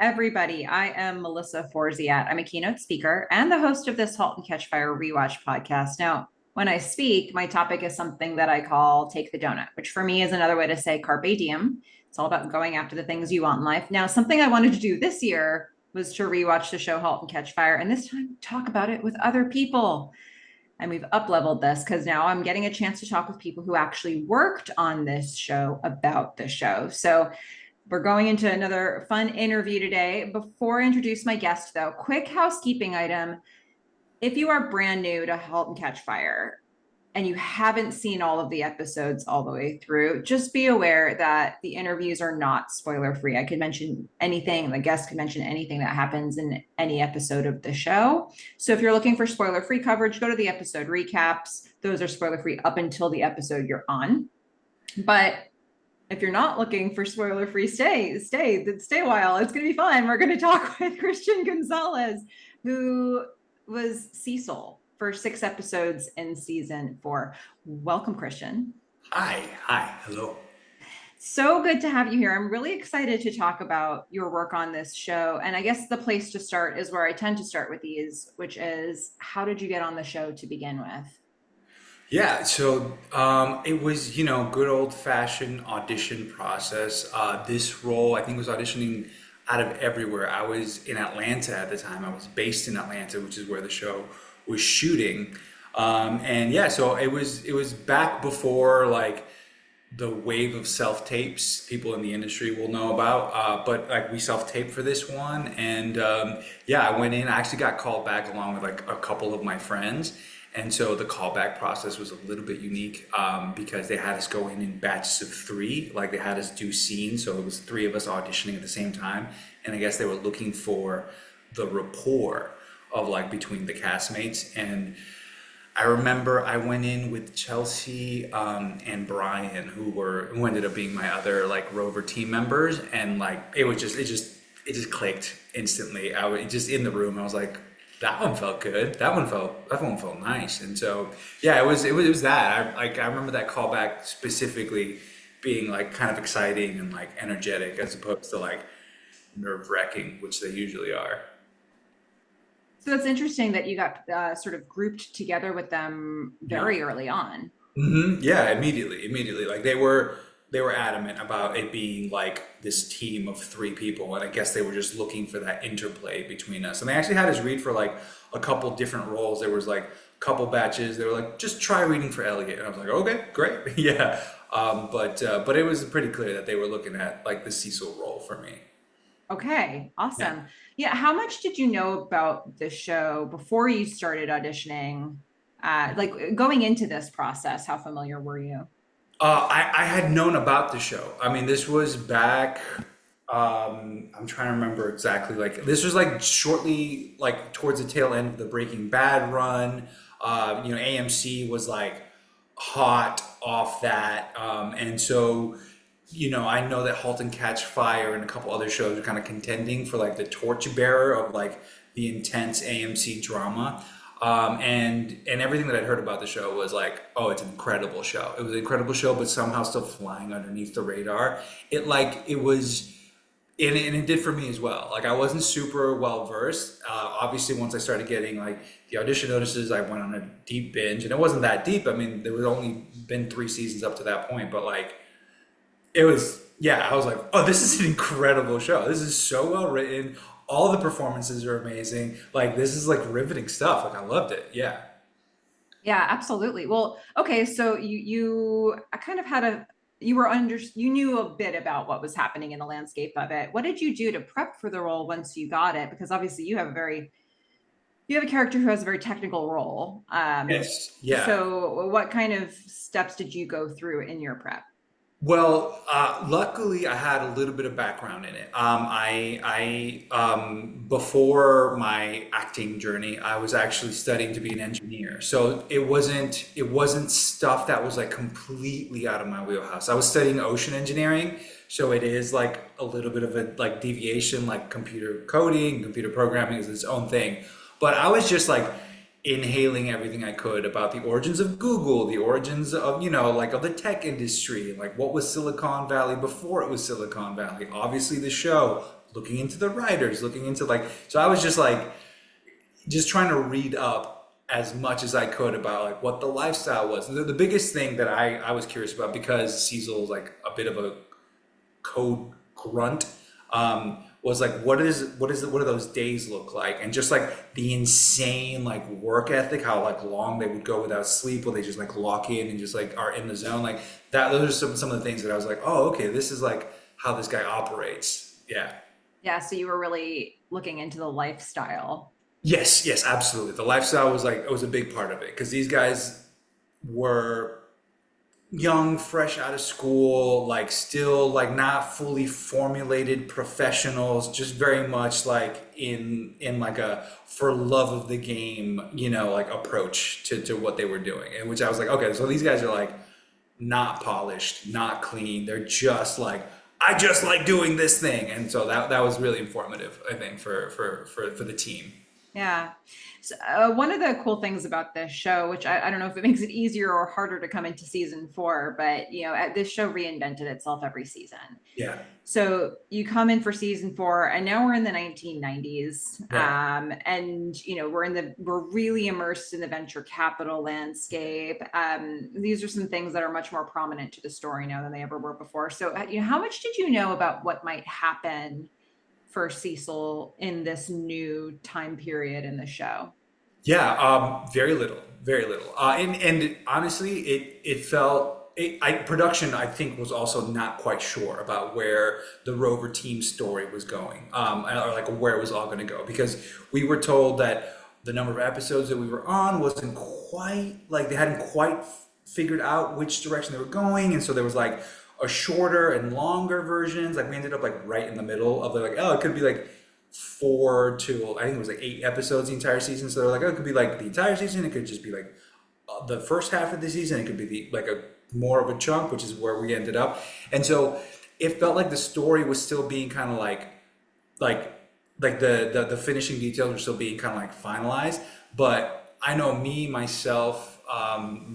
everybody. I am Melissa Forziat. I'm a keynote speaker and the host of this Halt and Catch Fire rewatch podcast. Now, when I speak, my topic is something that I call Take the Doughnut, which for me is another way to say carpe diem. It's all about going after the things you want in life. Now, something I wanted to do this year was to rewatch the show Halt and Catch Fire, and this time talk about it with other people. And we've up-leveled this because now I'm getting a chance to talk with people who actually worked on this show about the show. So we're going into another fun interview today. Before I introduce my guest, though, quick housekeeping item. If you are brand new to Halt and Catch Fire and you haven't seen all of the episodes all the way through, just be aware that the interviews are not spoiler-free. I could mention anything, the guest could mention anything that happens in any episode of the show. So if you're looking for spoiler-free coverage, go to the episode recaps. Those are spoiler-free up until the episode you're on. But if you're not looking for spoiler-free, stay a while. It's going to be fun. We're going to talk with Cristian Gonzalez, who was Cecil for 6 episodes in season 4. Welcome, Cristian. Hi, hello. So good to have you here. I'm really excited to talk about your work on this show. And I guess the place to start is where I tend to start with these, which is how did you get on the show to begin with? Yeah, so it was, good old-fashioned audition process. This role, I think, was auditioning out of everywhere. I was in Atlanta at the time. I was based in Atlanta, which is where the show was shooting. And yeah, so it was back before like the wave of self-tapes people in the industry will know about. But like we self-taped for this one, and yeah, I went in. I actually got called back along with like a couple of my friends. And so the callback process was a little bit unique because they had us go in batches of 3, like they had us do scenes. So it was 3 of us auditioning at the same time. And I guess they were looking for the rapport of like between the castmates. And I remember I went in with Chelsea and Brian, who ended up being my other like Rover team members. And like, it just clicked instantly. I was just in the room. I was like, that one felt good. That one felt nice. And so, yeah, it was that. I remember that callback specifically being like kind of exciting and like energetic as opposed to like nerve-wracking, which they usually are. So it's interesting that you got sort of grouped together with them very early on. Yeah, immediately. Like they were adamant about it being like this team of 3 people, and I guess they were just looking for that interplay between us. And they actually had us read for like a couple different roles. There was like a couple batches. They were like, just try reading for Elliot, and I was like, okay, great, yeah. But it was pretty clear that they were looking at like the Cecil role for me. Okay, awesome. Yeah. Yeah, how much did you know about the show before you started auditioning? Like going into this process, how familiar were you? I had known about the show. I mean, this was back, I'm trying to remember exactly. Like, this was like shortly, like towards the tail end of the Breaking Bad run. AMC was like hot off that. And so, I know that Halt and Catch Fire and a couple other shows are kind of contending for like the torchbearer of like the intense AMC drama. And everything that I'd heard about the show was like, oh, it's an incredible show. It was an incredible show, but somehow still flying underneath the radar. And it did for me as well. Like I wasn't super well versed. Obviously, once I started getting like the audition notices, I went on a deep binge, and it wasn't that deep. I mean, there was only been 3 seasons up to that point, but like I was like, oh, this is an incredible show. This is so well written. All the performances are amazing. Like this is like riveting stuff. Like I loved it. Yeah. Yeah, absolutely. Well, okay, so you kind of you knew a bit about what was happening in the landscape of it. What did you do to prep for the role once you got it? Because obviously you have a character who has a very technical role. Yes. Yeah. So what kind of steps did you go through in your prep? Well, luckily I had a little bit of background in it. Before my acting journey, I was actually studying to be an engineer. So it wasn't stuff that was like completely out of my wheelhouse. I was studying ocean engineering, so it is like a little bit of a like deviation, like computer coding, computer programming is its own thing. But I was just like inhaling everything I could about the origins of Google, the origins of, like of the tech industry, like what was Silicon Valley before it was Silicon Valley. Obviously the show, looking into the writers, looking into like, so I was just like, just trying to read up as much as I could about like what the lifestyle was. The biggest thing that I was curious about, because Cecil is like a bit of a code grunt, was like what do those days look like, and just like the insane like work ethic, how like long they would go without sleep, or they just like lock in and just like are in the zone like that. Those are some of the things that I was like, oh, okay, this is like how this guy operates. Yeah. Yeah, so you were really looking into the lifestyle. Yes, yes, absolutely. The lifestyle was like, it was a big part of it, because these guys were young, fresh out of school, like still like not fully formulated professionals, just very much like in like a for love of the game, like approach to what they were doing. And which I was like, okay, so these guys are like not polished, not clean. They're just like, I just like doing this thing. And so that was really informative, I think, for the team. Yeah. So, one of the cool things about this show, which I don't know if it makes it easier or harder to come into season 4, but this show reinvented itself every season. Yeah. So you come in for season 4, and now we're in the 1990s, Right. and we're really immersed in the venture capital landscape. These are some things that are much more prominent to the story now than they ever were before. So, how much did you know about what might happen for Cecil in this new time period in the show? Yeah, very little, very little. And honestly, it felt production, I think, was also not quite sure about where the Rover team story was going, or like where it was all going to go, because we were told that the number of episodes that we were on wasn't quite like they hadn't quite figured out which direction they were going, and so there was like a shorter and longer versions. Like we ended up like right in the middle of like, oh, it could be like 4 to, I think it was like 8 episodes the entire season. So they're like, oh, it could be like the entire season. It could just be like the first half of the season. It could be like a more of a chunk, which is where we ended up. And so it felt like the story was still being kind of like the finishing details were still being kind of like finalized. But I know me, myself,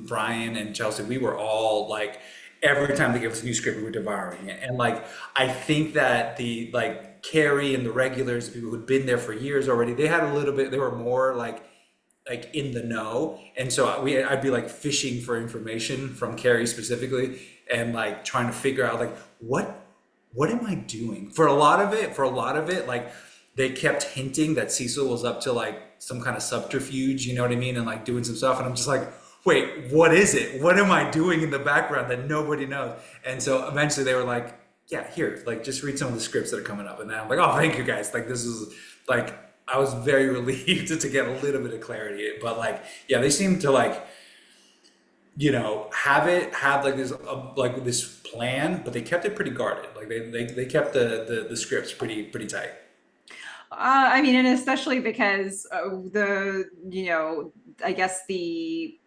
Brian and Chelsea, we were all like, every time they give us a new script, we were devouring it. And like, I think that the like Carrie and the regulars, the people who'd been there for years already, they had a little bit, they were more like in the know. And so I'd be like fishing for information from Carrie specifically, and like trying to figure out like, what am I doing? For a lot of it, like they kept hinting that Cecil was up to like some kind of subterfuge, you know what I mean? And like doing some stuff. And I'm just like, wait, what is it? What am I doing in the background that nobody knows? And so eventually they were like, yeah, here, like just read some of the scripts that are coming up. And then I'm like, oh, thank you guys. Like this is like, I was very relieved to get a little bit of clarity. But like, yeah, they seem to like, have like this plan, but they kept it pretty guarded. Like they kept the scripts pretty tight. I mean, and especially because I guess the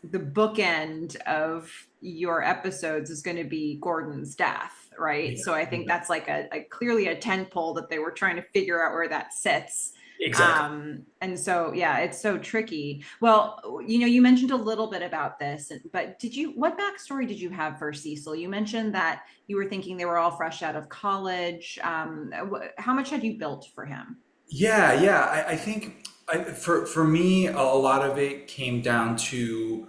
bookend of your episodes is going to be Gordon's death, right? Yeah, So I think that's like a clearly a tent pole that they were trying to figure out where that sits. exactly. And so yeah, it's so tricky. Well, you mentioned a little bit about this, but what backstory did you have for Cecil? You mentioned that you were thinking they were all fresh out of college. How much had you built for him? Yeah, yeah. I think for me, a lot of it came down to,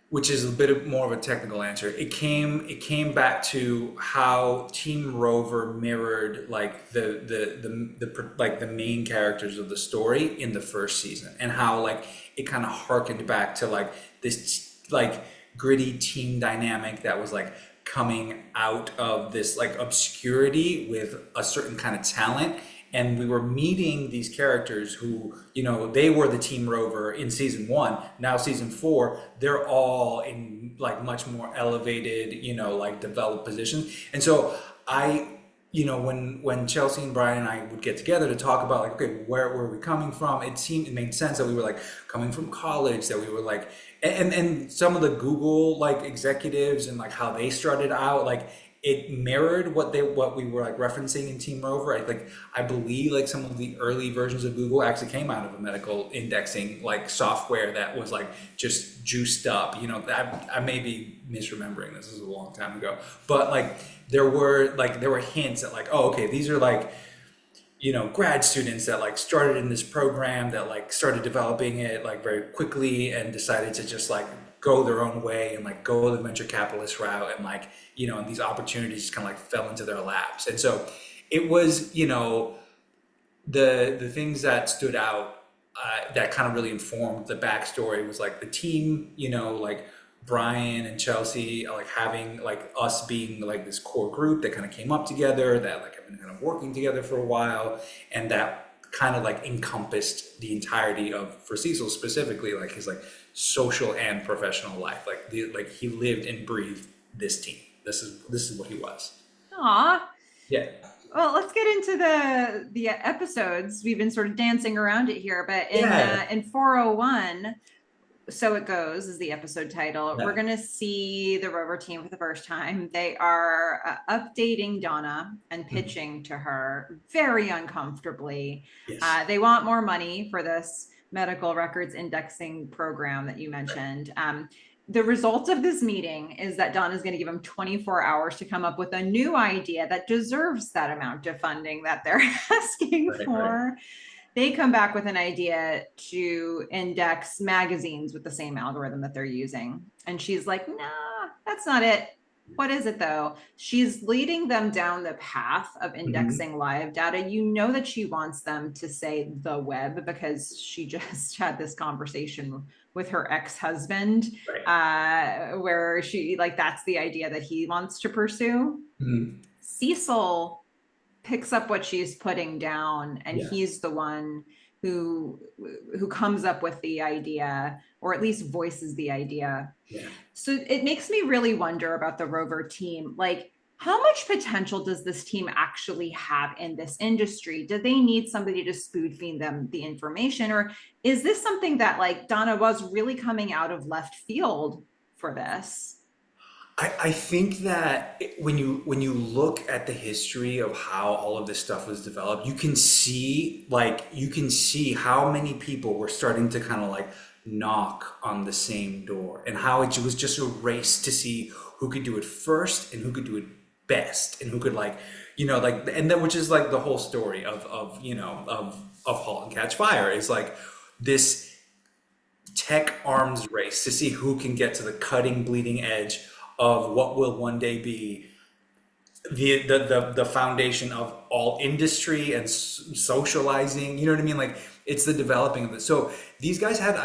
which is a bit more of a technical answer. It came back to how Team Rover mirrored like like the main characters of the story in the first season, and how like it kind of harkened back to like this like gritty team dynamic that was like coming out of this like obscurity with a certain kind of talent. And we were meeting these characters who, they were the Team Rover in season 1. Now season 4, they're all in like much more elevated, like developed positions. And so when Chelsea and Brian and I would get together to talk about like, okay, where were we coming from? It made sense that we were like coming from college, that we were like, and some of the Google like executives and like how they started out, like it mirrored what we were like referencing in Team Rover. I believe like some of the early versions of Google actually came out of a medical indexing like software that was like just juiced up. I may be misremembering, this is a long time ago, but like there were hints at like, oh, okay, these are like grad students that like started in this program that like started developing it like very quickly and decided to just like go their own way and like go the venture capitalist route and like, and these opportunities just kind of like fell into their laps. And so it was, the things that stood out that kind of really informed the backstory was like the team, like Brian and Chelsea, like having like us being like this core group that kind of came up together, that like have been kind of working together for a while, and that kind of like encompassed the entirety of, for Cecil specifically, like his like social and professional life. Like he lived and breathed this team. This is what he was. Aw. Yeah. Well, let's get into the episodes. We've been sort of dancing around it here, but Yeah. in 401, So It Goes is the episode title. We're Yeah. going to see the Rover team for the first time. They are updating Donna and Mhm. pitching to her very uncomfortably. Yes. They want more money for this medical records indexing program that you Right. mentioned. The result of this meeting is that Don is going to give them 24 hours to come up with a new idea that deserves that amount of funding that they're asking Right. Right. for. They come back with an idea to index magazines with the same algorithm that they're using. And she's like, nah, that's not it. What is it though? She's leading them down the path of Hmm. indexing live data. You know that she wants them to say the web because she just had this conversation with her ex-husband, Right. where she like that's the idea that he wants to pursue. Mhm. Cecil picks up what she's putting down, and Yeah. he's the one who who comes up with the idea, or at least voices the idea. Yeah. So it makes me really wonder about the Rover team. Like, how much potential does this team actually have in this industry? Do they need somebody to spoon feed them the information, or is this something that like Donna was really coming out of left field for this? I think that when you look at the history of how all of this stuff was developed, you can see how many people were starting to kind of like knock on the same door, and how it was just a race to see who could do it first and who could do it best and who could like, and that, which is like the whole story of Halt and Catch Fire, is like this tech arms race to see who can get to the cutting, bleeding edge of what will one day be the foundation of all industry and socializing. You know what I mean? Like it's the developing of it. So these guys had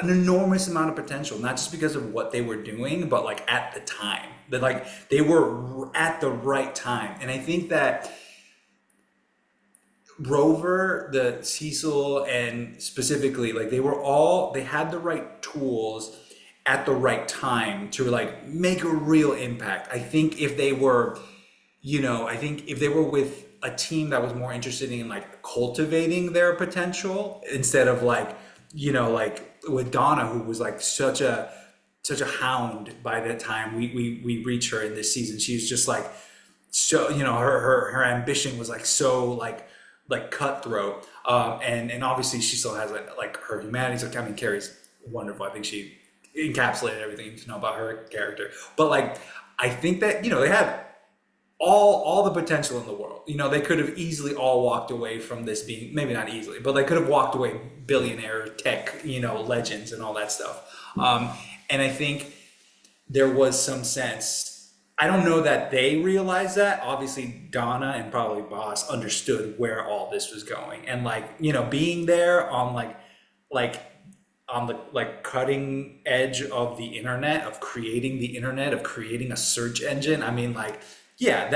an enormous amount of potential, not just because of what they were doing, but like at the time. That like they were at the right time, and I think that Rover, the Cecil, and specifically, like they had the right tools at the right time to like make a real impact. I think if they were with a team that was more interested in like cultivating their potential instead of like, like with Donna, who was like such a hound by the time we reach her in this season. She was just like so, her ambition was like so like cutthroat, and obviously she still has like her humanity. So I mean, Carrie's wonderful. I think she encapsulated everything you need to know about her character. But like I think that they had all the potential in the world. They could have easily all walked away from this being, maybe not easily, but they could have walked away billionaire tech, legends and all that stuff. And I think there was some sense. I don't know that they realized that. Obviously, Donna and probably Boss understood where all this was going, and like being there on like on the like cutting edge of the internet, of creating the internet, of creating a search engine. I mean, like, yeah,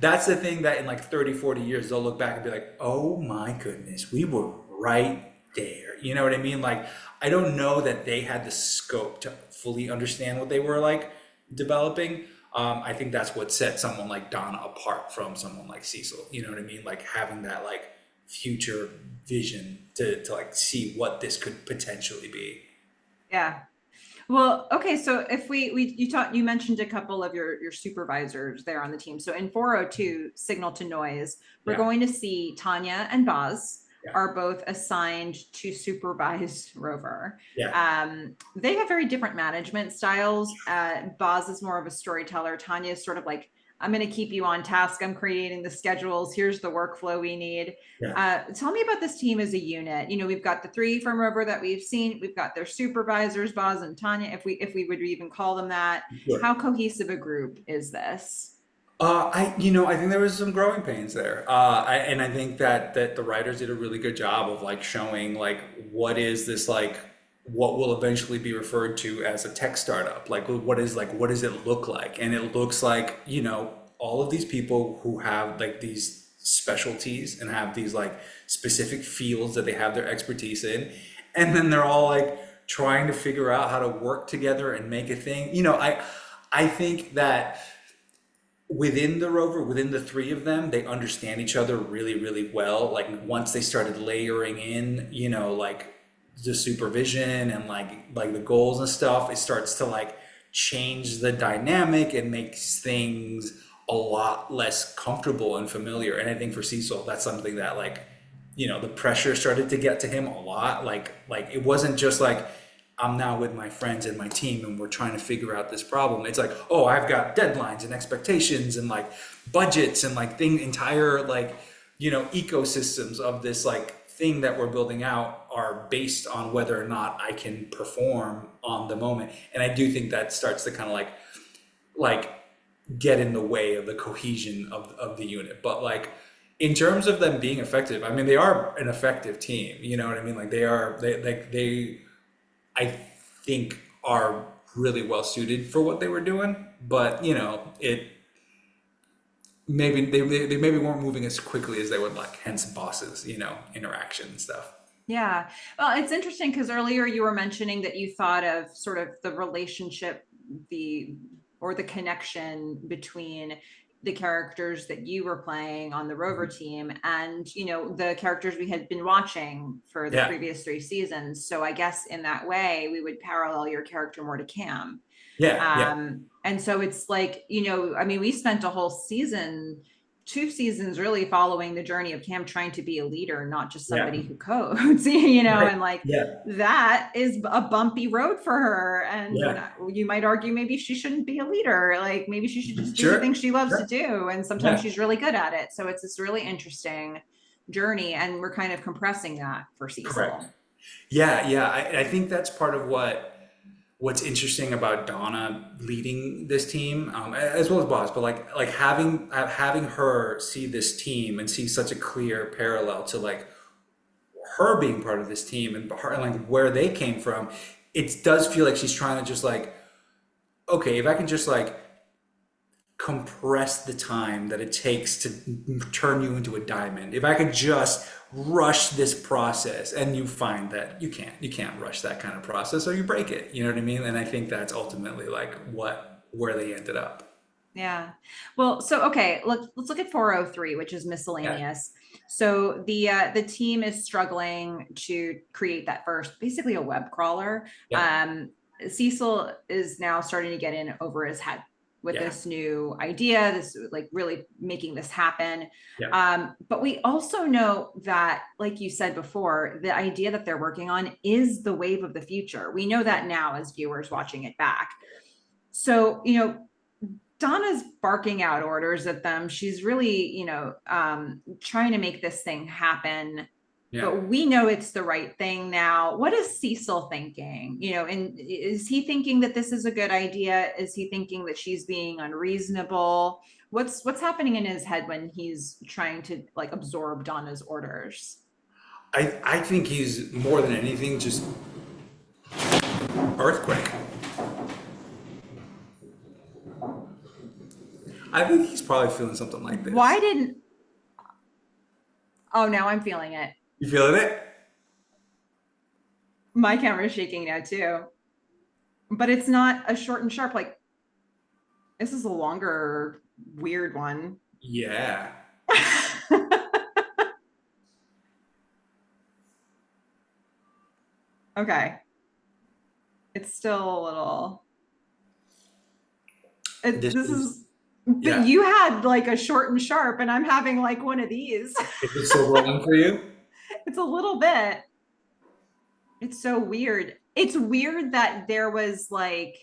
that's the thing that in like 30, 40 years they'll look back and be like, oh my goodness, we were right there. You know what I mean? Like, I don't know that they had the scope to fully understand what they were like developing. I think that's what set someone like Donna apart from someone like Cecil. You know what I mean? Like having that like future vision to like see what this could potentially be. Yeah. Well, okay, so if you mentioned a couple of your supervisors there on the team. So in 402, Signal to Noise, we're Yeah, going to see Tanya and Boz yeah, are both assigned to supervise Rover. yeah. They have very different management styles. Boz is more of a storyteller. Tanya is sort of like I'm going to keep you on task. I'm creating the schedules. Here's the workflow we need. Yeah. Tell me about this team as a unit. You know, we've got the three from Rover that we've seen. We've got their supervisors, Boz and Tanya, if we would even call them that. Sure. How cohesive a group is this? I think there was some growing pains there. And I think that the writers did a really good job of like showing like what is this like what will eventually be referred to as a tech startup. What does it look like? And it looks like, all of these people who have like these specialties and have these like specific fields that they have their expertise in, and then they're all like trying to figure out how to work together and make a thing. I think that within the rover, within the three of them, they understand each other really, really well. Like once they started layering in, like the supervision and like the goals and stuff, it starts to like change the dynamic and makes things a lot less comfortable and familiar. And I think for Cecil, that's something that like, the pressure started to get to him a lot. Like it wasn't just like I'm now with my friends and my team and we're trying to figure out this problem. It's like, oh, I've got deadlines and expectations and like budgets and like entire like, ecosystems of this like thing that we're building out are based on whether or not I can perform on the moment. And I do think that starts to kind of like get in the way of the cohesion of the unit. But like in terms of them being effective, I mean, they are an effective team. You know what I mean? Like they I think are really well suited for what they were doing, but it maybe they maybe weren't moving as quickly as they would like, hence bosses, interaction and stuff. Yeah. Well, it's interesting because earlier you were mentioning that you thought of sort of the relationship, the or the connection between the characters that you were playing on the Rover team and, the characters we had been watching for the Yeah, previous three seasons. So I guess in that way, we would parallel your character more to Cam. yeah, yeah, And so it's like, I mean, we spent a whole season, 2 seasons really following the journey of Cam trying to be a leader, not just yeah. somebody who codes, Right. and like Yeah, that is a bumpy road for her. And yeah. you might argue maybe she shouldn't be a leader. Like maybe she should just do the things Sure. she loves to Sure. do. And sometimes Yeah. she's really good at it. So it's this really interesting journey. And we're kind of compressing that for Correct. Cecil. Yeah, yeah. I think that's part of what's interesting about Donna leading this team, as well as Boss, but like having her see this team and see such a clear parallel to like her being part of this team and her and like where they came from. It does feel like she's trying to just like, okay, if I can just like compress the time that it takes to turn you into a diamond. If I could just rush this process, and you find that you can't rush that kind of process or you break it. You know what I mean? And I think that's ultimately like where they ended up. Yeah. Well, so okay, let's look at 403, which is Yeah. miscellaneous. So the team is struggling to create that first, basically a web crawler. Yeah. Cecil is now starting to get in over his head with Yeah. this new idea, this like really making this happen. Yeah. But we also know that, like you said before, the idea that they're working on is the wave of the future. We know that now as viewers watching it back. So, Donna's barking out orders at them. She's really, trying to make this thing happen. Yeah. But we know it's the right thing now. What is Cecil thinking? And is he thinking that this is a good idea? Is he thinking that she's being unreasonable? What's happening in his head when he's trying to like absorb Donna's orders? I think he's more than anything just earthquake. I think he's probably feeling something like Why this. didn't Oh, now I'm feeling it. You feeling it? My camera is shaking now too. But it's not a short and sharp, like this is a longer, weird one. Yeah. Okay. It's still a little. This This is is, but yeah. you had like a short and sharp, and I'm having like one of these. Is it still rolling for you? It's a little bit. It's so weird. It's weird that there was like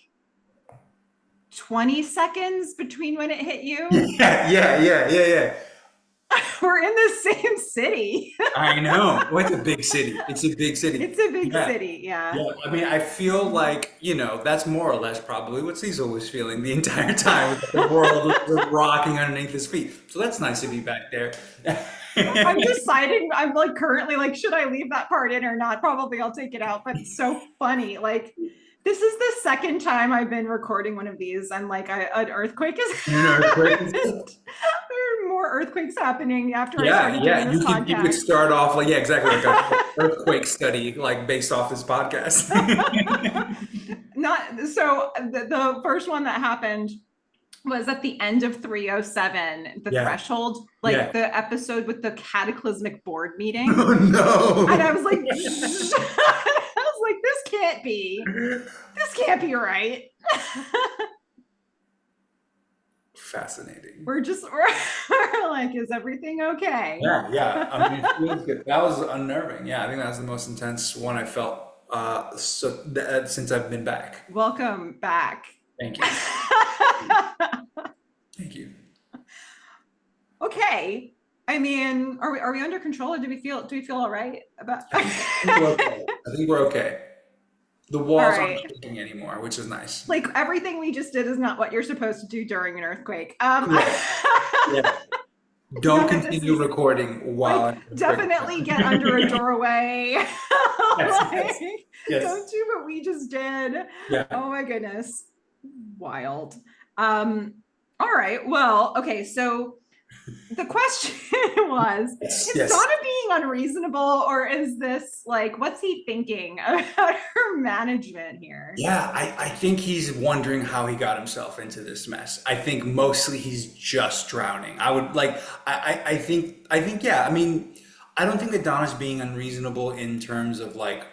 20 seconds between when it hit you. Yeah. We're in the same city. I know. Well, it's a big city. It's a big city. It's a big Yeah. city. Yeah. Yeah. I mean, I feel like, that's more or less probably what Cecil was feeling the entire time. That the world was rocking underneath his feet. So that's nice to be back there. I'm deciding, I'm like currently like, should I leave that part in or not? Probably I'll take it out, but it's so funny. Like, this is the second time I've been recording one of these, and like an earthquake is An earthquake. there are more earthquakes happening after I Yeah, started doing yeah. this You could podcast. start off like, yeah, exactly, like a earthquake study, like based off this podcast. Not so the first one that happened was at the end of 307, the Yeah, threshold, like yeah. the episode with the cataclysmic board meeting. Oh And I no. was like, I was like, this can't be right. Fascinating. We're like, is everything okay? Yeah. I mean, it feels good. That was unnerving. Yeah, I think that was the most intense one I felt since I've been back. Welcome back. Thank you. Thank you. Okay. I mean, are we under control, or do we feel all right about I think we're okay. I think we're okay. The all walls aren't right? shaking anymore, which is nice. Like everything we just did is not what you're supposed to do during an earthquake. Yeah, yeah. Don't None of this continue is recording while like, I'm definitely get under a doorway. Yes, Like, yes. don't do what we just did. Yeah. Oh my goodness. Wild. All right. Well, okay. So the question was, is Yes. Donna being unreasonable, or is this like, what's he thinking about her management here? Yeah, I think he's wondering how he got himself into this mess. I think mostly he's just drowning. I would like I think yeah, I mean, I don't think that Donna's being unreasonable in terms of like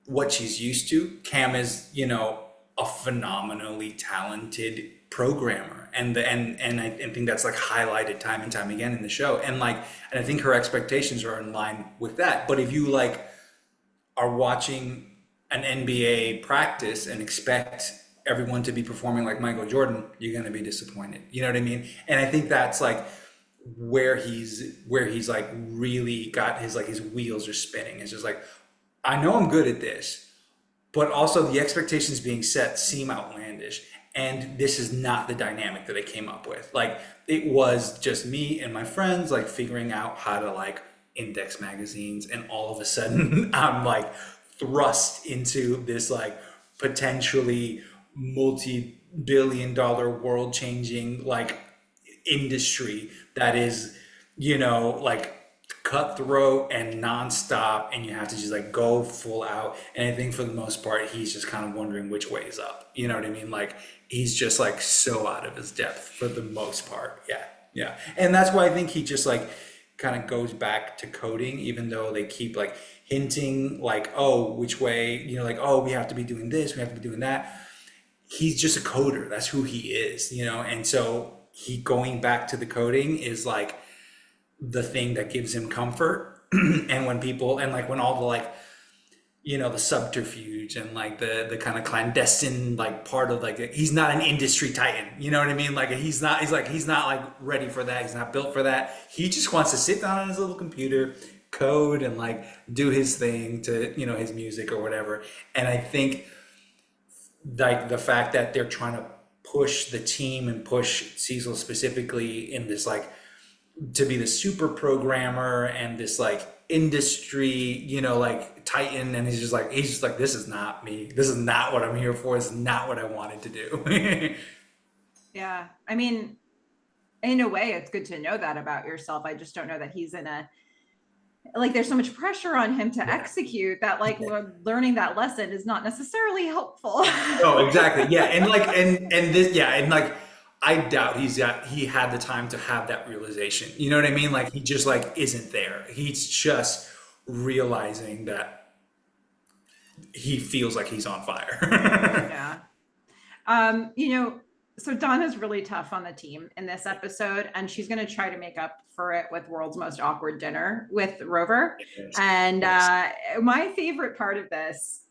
what she's used to. Cam is, a phenomenally talented programmer. And I think that's like highlighted time and time again in the show. And I think her expectations are in line with that. But if you like are watching an NBA practice and expect everyone to be performing like Michael Jordan, you're going to be disappointed. You know what I mean? And I think that's like where he's like really got his wheels are spinning. It's just like, I know I'm good at this, but also the expectations being set seem outlandish. And this is not the dynamic that I came up with. Like, it was just me and my friends like figuring out how to like index magazines, and all of a sudden I'm like thrust into this like potentially multi-billion-dollar world-changing like industry that is, like cutthroat and nonstop, and you have to just like go full out. And I think for the most part, he's just kind of wondering which way is up. You know what I mean? Like, he's just like so out of his depth for the most part. Yeah. And that's why I think he just like kind of goes back to coding, even though they keep like hinting like, oh, which way, like, oh, we have to be doing this, we have to be doing that. He's just a coder. That's who he is, and so he going back to the coding is like the thing that gives him comfort. And when people, and like when all the like, the subterfuge and like the kind of clandestine like part of like, he's not an industry titan, you know what I mean? Like he's not like ready for that. He's not built for that. He just wants to sit down on his little computer, code, and like do his thing to, his music or whatever. And I think like the fact that they're trying to push the team and push Cecil specifically in this like to be the super programmer and this like industry, like titan, and he's just like this is not me. This is not what I'm here for. It's not what I wanted to do. Yeah. I mean, in a way, it's good to know that about yourself. I just don't know that he's in a, like, there's so much pressure on him to execute that, like, learning that lesson is not necessarily helpful. Oh, exactly. Yeah. And like, and this, yeah. And like, I doubt he had the time to have that realization. You know what I mean? Like, he just like isn't there. He's just realizing that he feels like he's on fire. Yeah. So Donna's really tough on the team in this episode, and she's going to try to make up for it with World's Most Awkward Dinner with Rover. Yes. And my favorite part of this,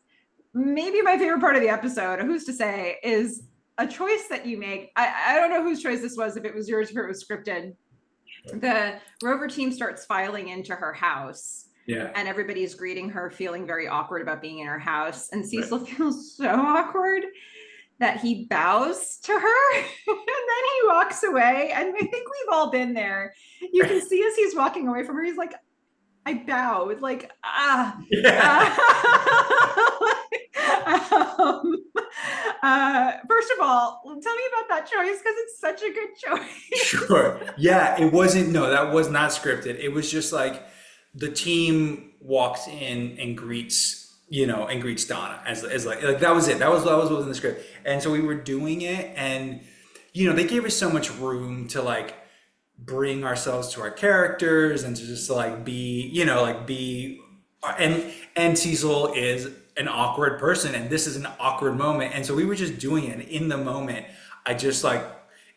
maybe my favorite part of the episode, who's to say, is a choice that you make. I don't know whose choice this was, if it was yours or if it was scripted. The Rover team starts filing into her house, Yeah. and everybody's greeting her, feeling very awkward about being in her house. And Right. Cecil feels so awkward that he bows to her and then he walks away. And I think we've all been there. You can see as he's walking away from her, he's like, I bowed, like, Yeah. first of all, tell me about that choice because it's such a good choice. Sure. Yeah, it wasn't, no, that was not scripted. It was just like the team walks in and greets, and greets Donna as like that was it. That was what was in the script. And so we were doing it, and they gave us so much room to like bring ourselves to our characters and to just like be, and Cecil is an awkward person, and this is an awkward moment. And so we were just doing it. And in the moment, I just like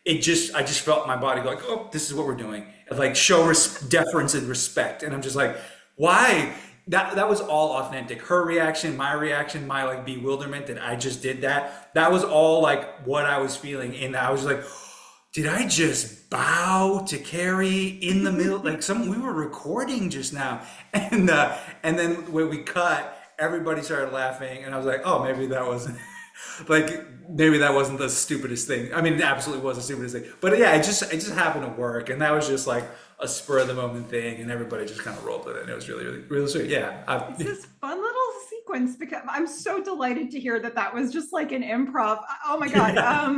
I just felt my body go like, oh, this is what we're doing. And, like, show deference and respect. And I'm just like, why? That was all authentic. Her reaction, my like bewilderment that I just did that. That was all like what I was feeling. And I was like, did I just bow to Carrie in the middle? Like, we were recording just now, and then when we cut, everybody started laughing, and I was like, oh, maybe that wasn't the stupidest thing. I mean, it absolutely was the stupidest thing. But yeah, it just happened to work, and that was just like a spur of the moment thing, and everybody just kind of rolled with it, and it was really, really, really sweet. Yeah, It's this fun little sequence because I'm so delighted to hear that was just like an improv. Oh my god. yeah,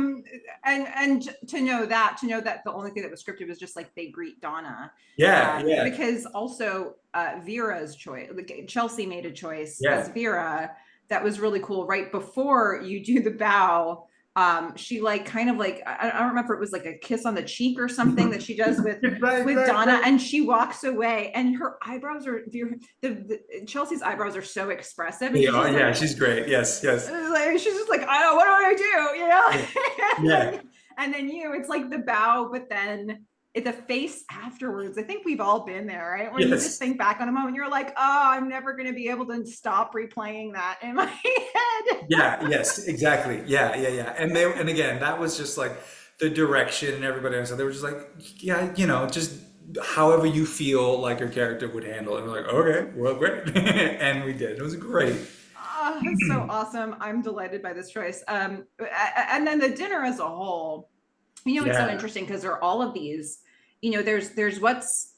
And to know that the only thing that was scripted was just like they greet Donna. yeah, yeah, Because also Vera's choice, like Chelsea made a choice as yeah. Vera that was really cool. Right before you do the bow, she like kind of like I don't remember if it was like a kiss on the cheek or something that she does with Right, right, Donna, right. and she walks away, and her eyebrows are the Chelsea's eyebrows are so expressive, and They she's are, just like, yeah, she's great. Yes, yes. she's just like, I don't, what do I do? Yeah, And yeah, then it's like the bow, but then the face afterwards. I think we've all been there, right? When you just yes. think back on a moment, you're like, oh, I'm never going to be able to stop replaying that in my head. Yeah, yes, exactly. Yeah, yeah, yeah. And again, that was just like the direction and everybody else. So they were just like, yeah, just however you feel like your character would handle it. And we're like, okay, well, great. And we did. It was great. Oh, so awesome. I'm delighted by this choice. And then the dinner as a whole, it's so Yeah, interesting because there are all of these, there's what's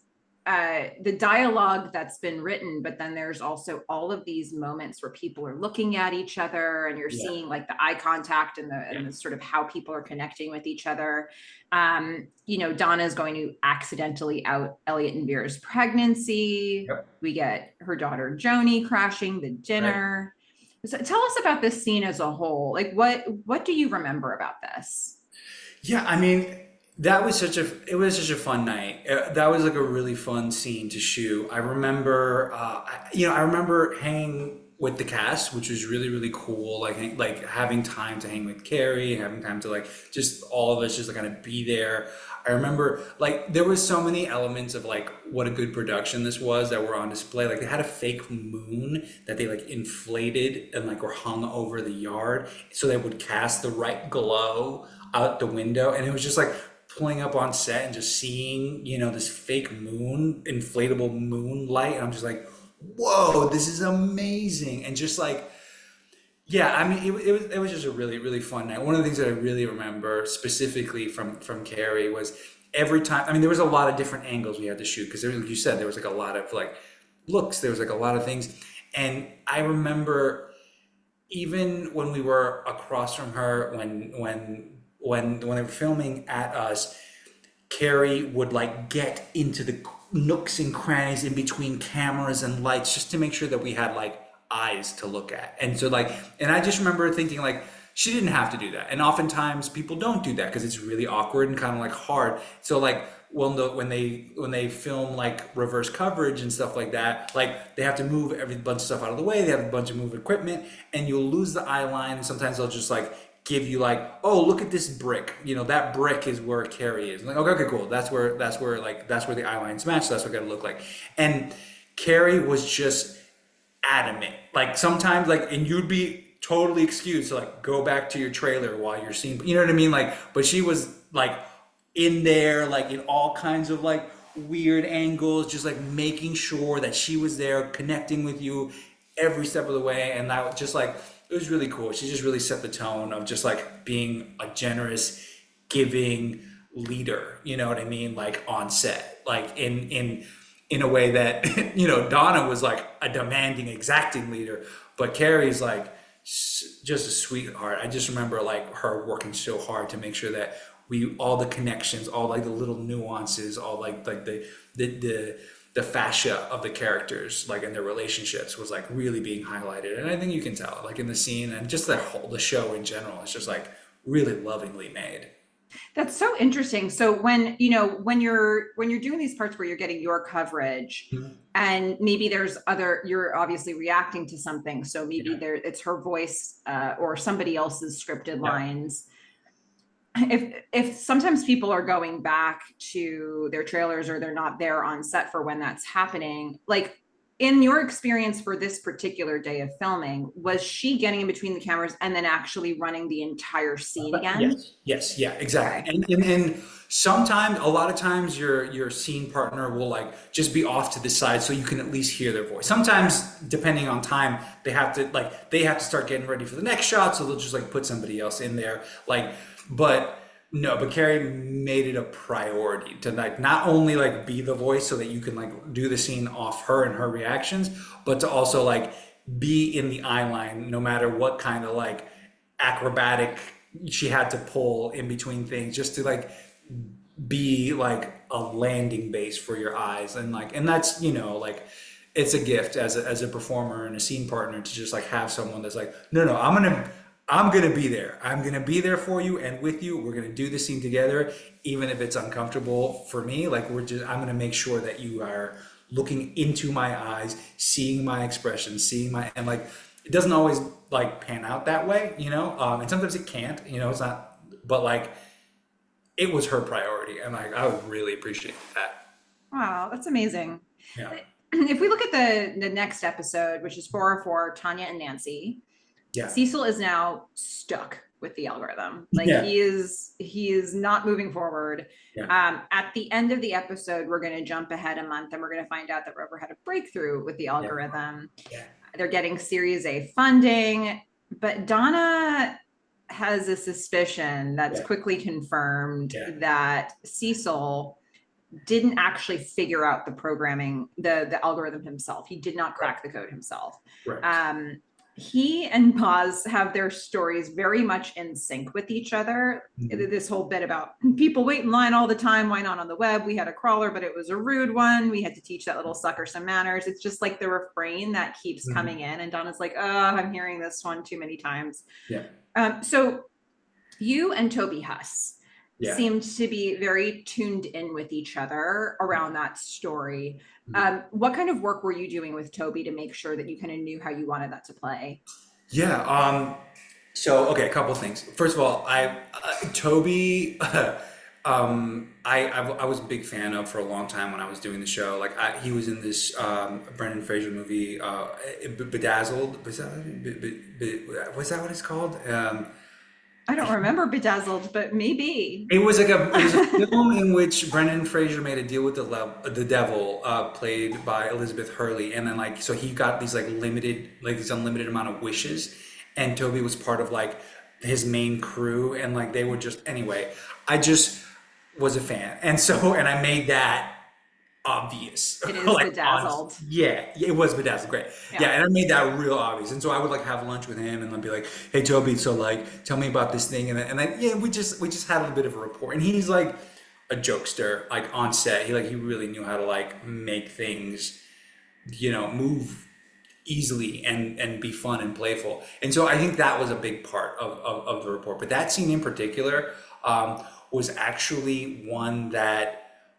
the dialogue that's been written, but then there's also all of these moments where people are looking at each other, and you're yeah, seeing like the eye contact and yeah. the sort of how people are connecting with each other. Donna is going to accidentally out Elliot and Vera's pregnancy. Yep. We get her daughter Joni crashing the Right. dinner. So tell us about this scene as a whole. Like, what do you remember about this? Yeah, I mean, it was such a fun night. That was like a really fun scene to shoot. I remember, I remember hanging with the cast, which was really, really cool. Like having time to hang with Carrie, having time to like just all of us just like kind of be there. I remember like there was so many elements of like what a good production this was that were on display. Like they had a fake moon that they like inflated and like were hung over the yard so they would cast the right glow out the window, and it was just like pulling up on set and just seeing this fake moon, inflatable moonlight, and I'm just like, whoa, this is amazing. And just like, yeah, I mean, it was just a really, really fun night. One of the things that I really remember specifically from Carrie was every time. I mean, there was a lot of different angles we had to shoot because, like you said, there was like a lot of like looks. There was like a lot of things, and I remember even when we were across from her, when they were filming at us, Carrie would like get into the nooks and crannies in between cameras and lights just to make sure that we had like eyes to look at. And so like, and I just remember thinking like, she didn't have to do that. And oftentimes people don't do that because it's really awkward and kind of like hard. So like, when they film like reverse coverage and stuff like that, like they have to move every bunch of stuff out of the way. They have a bunch of move equipment, and you'll lose the eye line. And sometimes they'll just like give you like, oh, look at this brick. That brick is where Carrie is. I'm like, okay, okay, cool. That's where the eye lines match. So that's what it's gonna look like. And Carrie was just adamant. Like sometimes, like, and you'd be totally excused to like go back to your trailer while you're seeing, you know what I mean? Like, but she was like in there, like in all kinds of like weird angles, just like making sure that she was there connecting with you every step of the way. And that was just like, it was really cool. She just really set the tone of just like being a generous, giving leader, you know what I mean? Like on set, like in a way that, you know, Donna was like a demanding, exacting leader, but Carrie's like just a sweetheart. I just remember like her working so hard to make sure that we, all the connections, all like the little nuances, all like the fascia of the characters, like in their relationships, was like really being highlighted. And I think you can tell, like in the scene and just the show in general, it's just like really lovingly made. That's so interesting. So when, you know, when you're doing these parts where you're getting your coverage Mhm. and maybe there's other, you're obviously reacting to something. So maybe Yeah, there it's her voice or somebody else's scripted yeah, lines. If sometimes people are going back to their trailers or they're not there on set for when that's happening, like in your experience for this particular day of filming, was she getting in between the cameras and then actually running the entire scene again? yes, yes, yeah, exactly. Okay. And sometimes, a lot of times, your scene partner will like just be off to the side so you can at least hear their voice. Sometimes, depending on time, they have to start getting ready for the next shot, so they'll just like put somebody else in there. Like, but no, but Carrie made it a priority to like not only like be the voice so that you can like do the scene off her and her reactions, but to also like be in the eye line no matter what kind of like acrobatic she had to pull in between things just to like be like a landing base for your eyes. And like, and that's, you know, like it's a gift as a performer and a scene partner to just like have someone that's like, no, I'm gonna be there. I'm gonna be there for you and with you. We're gonna do the scene together, even if it's uncomfortable for me. Like I'm gonna make sure that you are looking into my eyes, seeing my expression, seeing my, and like it doesn't always like pan out that way, you know. And sometimes it can't, you know. It's not, but like it was her priority, and like I would really appreciate that. Wow, that's amazing. Yeah, If we look at the next episode, which is 404, Tanya and Nancy, yeah, Cecil is now stuck with the algorithm. Like yeah, he is not moving forward. yeah, At the end of the episode, we're going to jump ahead a month and we're going to find out that Rover had a breakthrough with the yeah, algorithm. yeah, They're getting Series A funding, but Donna has a suspicion that's yeah, quickly confirmed yeah. that Cecil didn't actually figure out the programming, the algorithm himself. He did not Right, crack the code himself. right. Um, he and Boz have their stories very much in sync with each other. Mhm. This whole bit about people wait in line all the time. Why not on the web? We had a crawler, but it was a rude one. We had to teach that little sucker some manners. It's just like the refrain that keeps Mhm. coming in. And Donna's like, oh, I'm hearing this one too many times. Yeah, So you and Toby Huss yeah. seemed to be very tuned in with each other around that story. Mhm. What kind of work were you doing with Toby to make sure that you kind of knew how you wanted that to play? Yeah. So okay, a couple things. First of all, Toby, I was a big fan of for a long time when I was doing the show. Like he was in this Brendan Fraser movie, Bedazzled. Was that what it's called? I don't remember Bedazzled, but maybe. It was a film in which Brendan Fraser made a deal with the devil, played by Elizabeth Hurley, and then like so he got these like limited, like these unlimited amount of wishes, and Toby was part of like his main crew, and like they were just anyway. I just was a fan, and so and I made that obvious. It is Like on, Bedazzled. yeah, it was bedazzled, great. Yeah, Yeah. and I made that real obvious. And so I would like have lunch with him and I'd be like, "Hey Toby, so like tell me about this thing." And then yeah, we just had a bit of a rapport. And he's like a jokester, like on set. He really knew how to like make things, you know, move easily and be fun and playful. And so I think that was a big part of the report. But that scene in particular was actually one that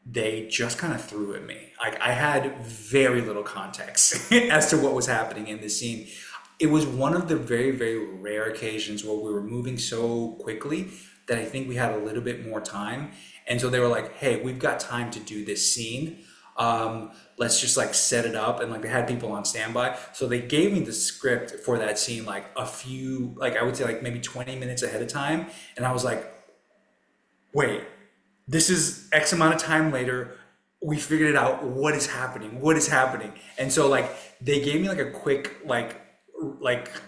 they just kind of threw at me. Like I had very little context as to what was happening in this scene. It was one of the very, very rare occasions where we were moving so quickly that I think we had a little bit more time. And so they were like, hey, we've got time to do this scene. Let's just like set it up. And like they had people on standby. So they gave me the script for that scene like a few, like I would say like maybe 20 minutes ahead of time. And I was like, wait, this is X amount of time later. We figured it out. What is happening? What is happening? And so like they gave me like a quick like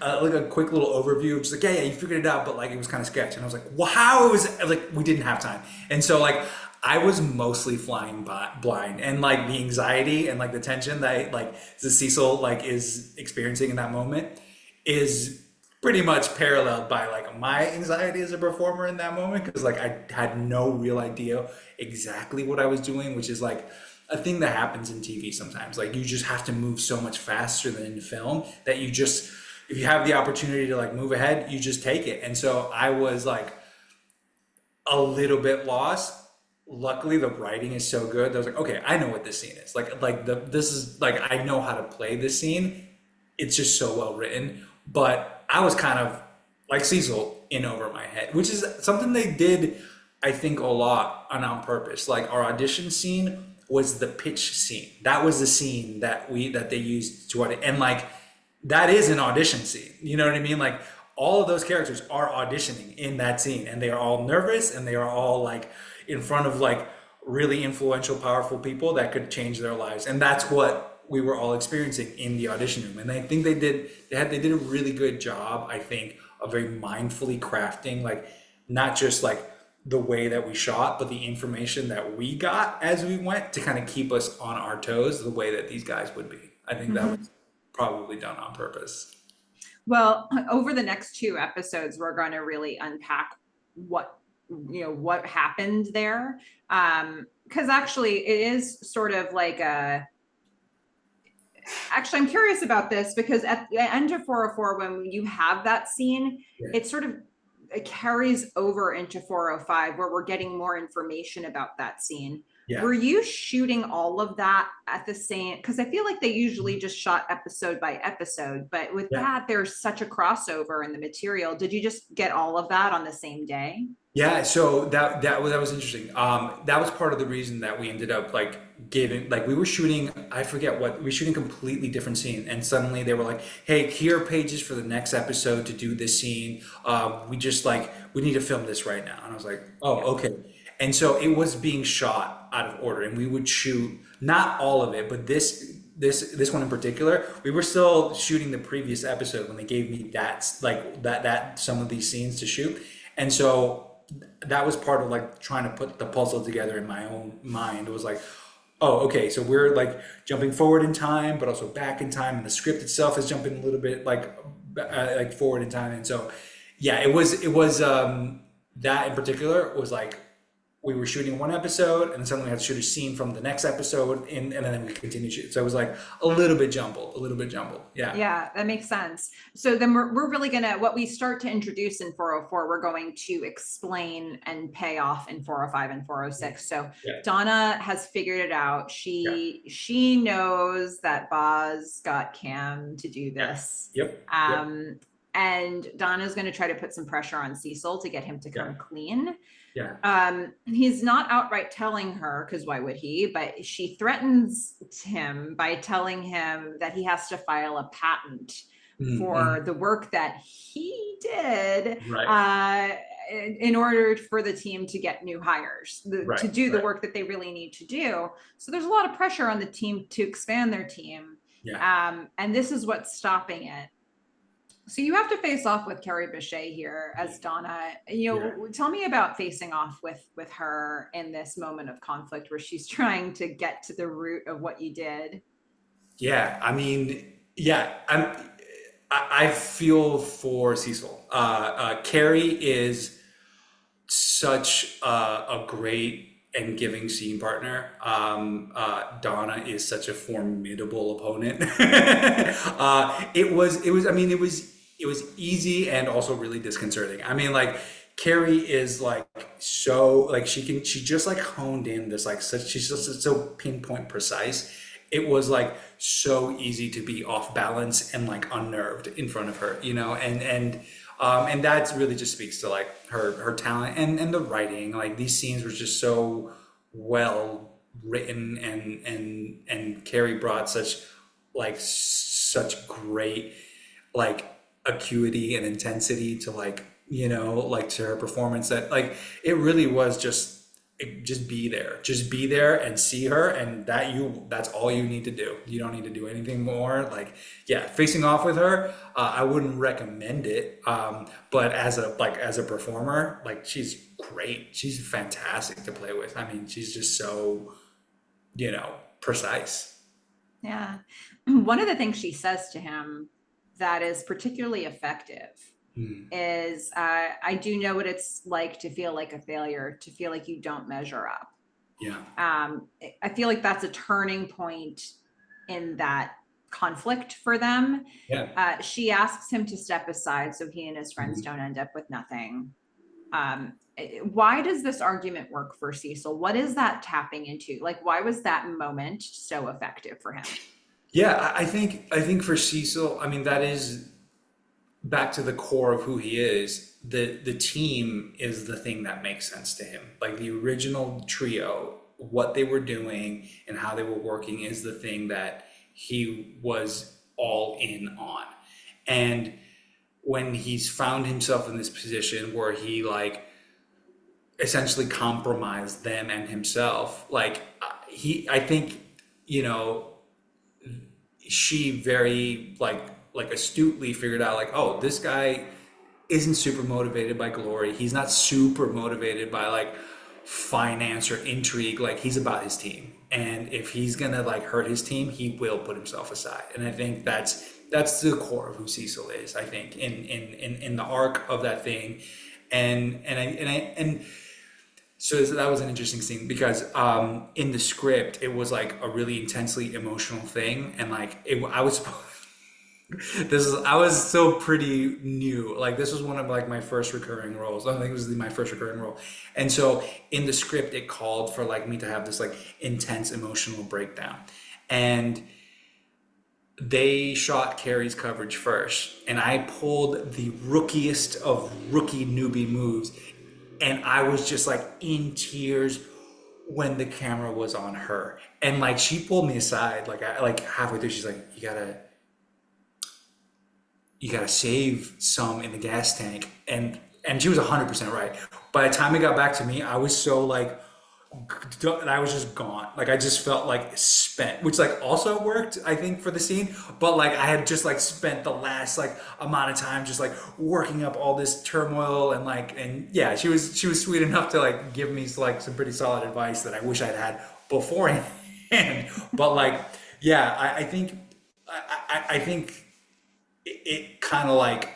a quick little overview, just like yeah, you figured it out, but like it was kind of sketch. And I was like, wow, it was like we didn't have time. And so like I was mostly flying blind, and like the anxiety and like the tension that like the Cecil like is experiencing in that moment is pretty much paralleled by like my anxiety as a performer in that moment, because like I had no real idea exactly what I was doing, which is like a thing that happens in TV sometimes. Like you just have to move so much faster than in film that you just, if you have the opportunity to like move ahead, you just take it. And so I was like a little bit lost. Luckily the writing is so good that I was like, okay, I know what this scene is. This is like, I know how to play this scene. It's just so well written. But I was kind of like Cecil in over my head, which is something they did, I think, a lot on purpose. Like our audition scene was the pitch scene. That was the scene that they used to audition. And like that is an audition scene. You know what I mean? Like all of those characters are auditioning in that scene, and they are all nervous, and they are all like in front of like really influential, powerful people that could change their lives. And that's what we were all experiencing in the audition room. And I think they did a really good job, I think, of very mindfully crafting like not just like the way that we shot, but the information that we got as we went to kind of keep us on our toes the way that these guys would be. I think that was probably done on purpose. Well, over the next two episodes, we're going to really unpack what what happened there. Because actually it is sort of like actually, I'm curious about this because at the end of 404, when you have that scene, it sort of it carries over into 405, where we're getting more information about that scene. Yeah. Were you shooting all of that at the same? Because I feel like they usually just shot episode by episode, but with that, there's such a crossover in the material. Did you just get all of that on the same day? Yeah, so that was interesting. That was part of the reason that we ended up like giving, like we were shooting, I forget what, we were shooting a completely different scene, and suddenly they were like, "Hey, here are pages for the next episode to do this scene. We just like we need to film this right now." And I was like, "Oh, okay." And so it was being shot out of order, and we would shoot not all of it, but this one in particular, we were still shooting the previous episode when they gave me that some of these scenes to shoot, and so that was part of like trying to put the puzzle together in my own mind. It was like, oh, okay, so we're like jumping forward in time, but also back in time, and the script itself is jumping a little bit like forward in time. And so, yeah, it was that in particular was like we were shooting one episode, and then suddenly we had to shoot a scene from the next episode, and then we continued shoot. So it was like a little bit jumbled. Yeah. Yeah, that makes sense. So then we're really gonna, what we start to introduce in 404, we're going to explain and pay off in 405 and 406. So Donna has figured it out. She knows that Boz got Cam to do this. Yep. And Donna's going to try to put some pressure on Cecil to get him to come clean. Yeah. He's not outright telling her, because why would he? But she threatens him by telling him that he has to file a patent for the work that he did in order for the team to get new hires, to do the work that they really need to do. So there's a lot of pressure on the team to expand their team. And this is what's stopping it. So you have to face off with Carrie Bechet here as Donna. Tell me about facing off with her in this moment of conflict where she's trying to get to the root of what you did. Yeah, I mean, I feel for Cecil. Carrie is such a great and giving scene partner. Donna is such a formidable opponent. It was easy and also really disconcerting. I mean, like Carrie is like so like she just like honed in this like such, she's just so pinpoint precise. It was like so easy to be off balance and like unnerved in front of her, and that really just speaks to like her talent and the writing. Like these scenes were just so well written, and Carrie brought such great like acuity and intensity to like, like to her performance, that like it really was just be there and see her, and that's all you need to do. You don't need to do anything more. Like, yeah, facing off with her, I wouldn't recommend it, but as a performer, like she's great, she's fantastic to play with. I mean, she's just so, precise. Yeah. One of the things she says to him that is particularly effective Mm, is, I do know what it's like to feel like a failure, to feel like you don't measure up. yeah, I feel like that's a turning point in that conflict for them. yeah. She asks him to step aside so he and his friends Mhm. don't end up with nothing. Why does this argument work for Cecil? What is that tapping into? Like, why was that moment so effective for him? Yeah, I think for Cecil, I mean, that is back to the core of who he is. The team is the thing that makes sense to him. Like the original trio, what they were doing and how they were working is the thing that he was all in on. And when he's found himself in this position where he like essentially compromised them and himself, like I think, you know she very like astutely figured out like, oh, this guy isn't super motivated by glory. He's not super motivated by like finance or intrigue. Like he's about his team. And if he's gonna like hurt his team, he will put himself aside. And I think that's the core of who Cecil is, I think, in the arc of that thing. And so that was an interesting scene because in the script it was like a really intensely emotional thing, and like I was I was still pretty new. Like this was one of like my first recurring roles. I think it was my first recurring role. And so in the script it called for like me to have this like intense emotional breakdown. And they shot Carrie's coverage first, and I pulled the rookiest of rookie newbie moves, and I was just like in tears when the camera was on her. And like she pulled me aside like halfway through, she's like, you gotta save some in the gas tank. And she was 100% right. By the time it got back to me, I was so like, I was just gone. Like I just felt like spent, which like also worked, I think, for the scene. But like I had just like spent the last like amount of time just like working up all this turmoil, and yeah, she was sweet enough to like give me like some pretty solid advice that I wish I'd had beforehand. But like, yeah, I think it kind of like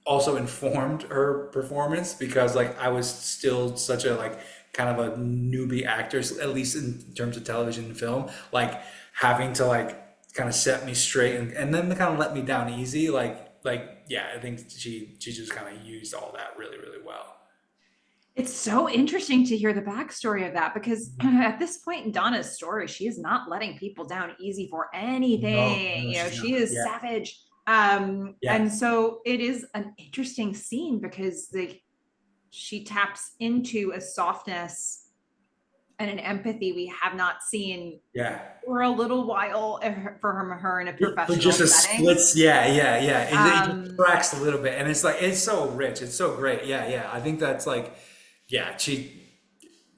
also informed her performance, because like I was still such a like kind of a newbie actor, at least in terms of television and film, like having to like kind of set me straight, and then kind of let me down easy. Like yeah, I think she just kind of used all that really really well. It's so interesting to hear the backstory of that because at this point in Donna's story, she is not letting people down easy for No, anything. no, she's She not. is Yeah, savage. yeah, And so it is an interesting scene because she taps into a softness and an empathy we have not seen yeah. for a little while for her in a For professional just a split, setting. yeah. It just Um, cracks a little bit, and it's like it's so rich, it's so great. Yeah. I think that's like, yeah,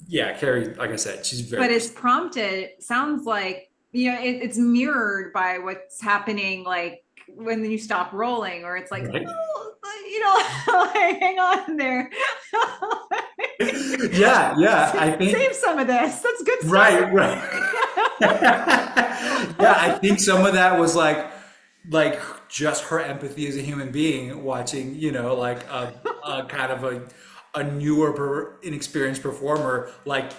yeah, Carrie, like I said, she's but very. it's prompted, sounds like, it's mirrored by what's happening, like when you stop rolling, or it's like, Right. oh, like, hang on there. Yeah. I think Save some of this. That's good stuff right, right right. Yeah, I there. think some of that was like just her empathy as a human being watching, like a kind of a newer, inexperienced performer like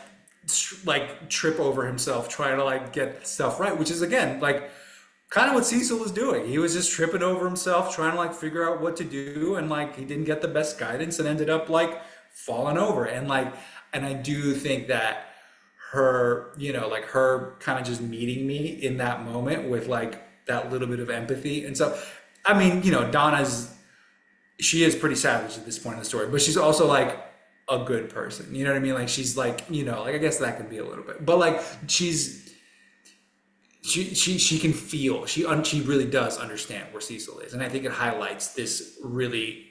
trip over himself trying to like get stuff right, which is again like kind of what Cecil was doing. He was just tripping over himself trying to like figure out what to do, and like he didn't get the best guidance and ended up like falling over. And I do think that like her kind of just meeting me in that moment with like that little bit of empathy and stuff. I mean, she is pretty savage at this point in the story, but she's also like a good person. You know what I mean? Like she's like, like I guess that could be a little bit, but like she can feel, she really does understand where Cecil is, and I think it highlights this really